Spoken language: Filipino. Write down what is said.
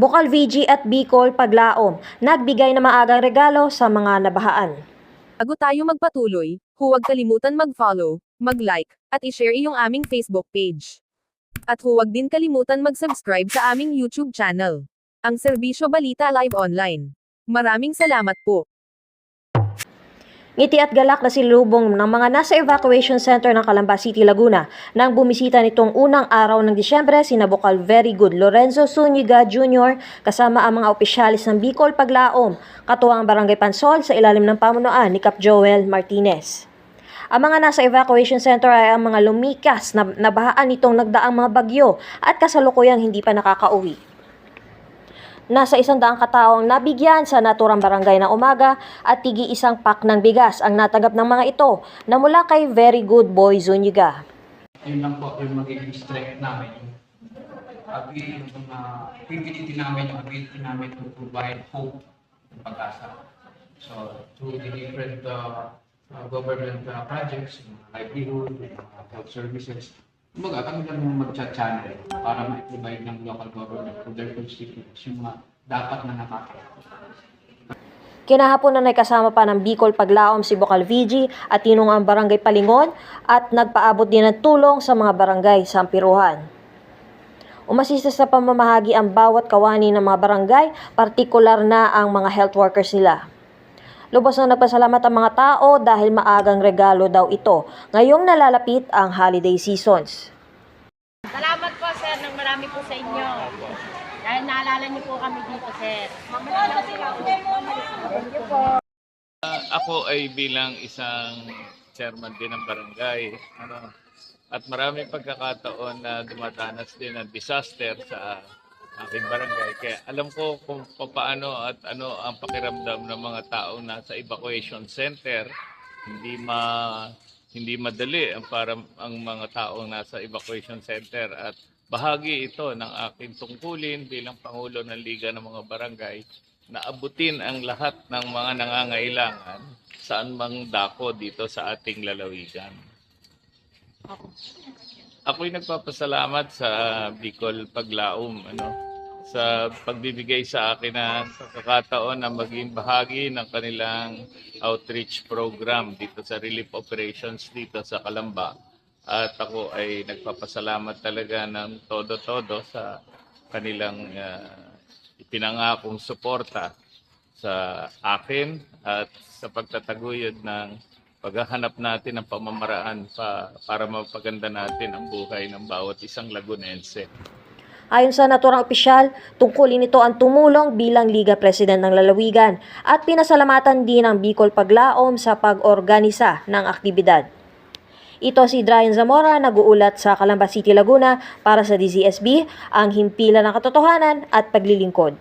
Bocal VG at Bicol Paglaom nagbigay ng maagang regalo sa mga nabahaan. Bago tayo magpatuloy, huwag kalimutan mag-follow, mag-like, at i-share iyong aming Facebook page. At huwag din kalimutan mag-subscribe sa aming YouTube channel, ang Serbisyo Balita Live Online. Maraming salamat po. Ngiti at galak na silubong ng mga nasa evacuation center ng Calamba City, Laguna nang bumisita nitong unang araw ng Disyembre sina Bocal Very Good Lorenzo Zuniga Jr. kasama ang mga opisyalis ng Bicol Paglaom, katuwang Barangay Pansol sa ilalim ng pamunuan ni Cap Joel Martinez. Ang mga nasa evacuation center ay ang mga lumikas na nabahaan nitong nagdaang mga bagyo at kasalukuyang hindi pa nakakauwi. Nasa 100 kataong nabigyan sa naturang barangay ng umaga at tigi isang pack ng bigas ang natanggap ng mga ito na mula kay Very Good Boy Zuniga. Yun lang po yung magiging strength namin. Ability namin to provide hope and pag-asa. So, through the different government projects, livelihood, health services, kumbaga kami lang mag-channel para ma-provide ng local government to their constituents yung mga dapat na nakakita. Kinahapon na kasama pa ng Bicol Paglaom si Bocal VG at tinungang Barangay Palingon at nagpaabot din ng tulong sa mga barangay sa Ampiruhan. Umasista sa pamamahagi ang bawat kawani ng mga barangay, partikular na ang mga health workers nila. Lubos na nagpasalamat ang mga tao dahil maagang regalo daw ito ngayong nalalapit ang holiday seasons. Salamat po sir, ng marami po sa inyo. Dahil naalala niyo po kami dito sir. Ako ay bilang isang chairman din ng barangay. At maraming pagkakataon na dumadanas din ng disaster sa aking barangay. Kaya alam ko kung paano at ano ang pakiramdam ng mga taong nasa evacuation center. Hindi madali ang mga taong nasa evacuation center at bahagi ito ng aking tungkulin bilang Pangulo ng Liga ng mga Barangay na abutin ang lahat ng mga nangangailangan saan mang dako dito sa ating lalawigan. Ako'y nagpapasalamat sa Bicol Paglaom sa pagbibigay sa akin na pagkakataon na maging bahagi ng kanilang outreach program dito sa relief operations dito sa Calamba. At ako ay nagpapasalamat talaga ng todo-todo sa kanilang ipinangakong suporta sa akin at sa pagtataguyod ng paghahanap natin ng pamamaraan para mapaganda natin ang buhay ng bawat isang Lagunense. Ayon sa naturang opisyal, tungkulin nito ang tumulong bilang Liga President ng Lalawigan at pinasalamatan din ang Bicol Paglaom sa pag-organisa ng aktibidad. Ito si Dryan Zamora, nag-uulat sa Calamba City, Laguna para sa DZSB, ang himpilan ng katotohanan at paglilingkod.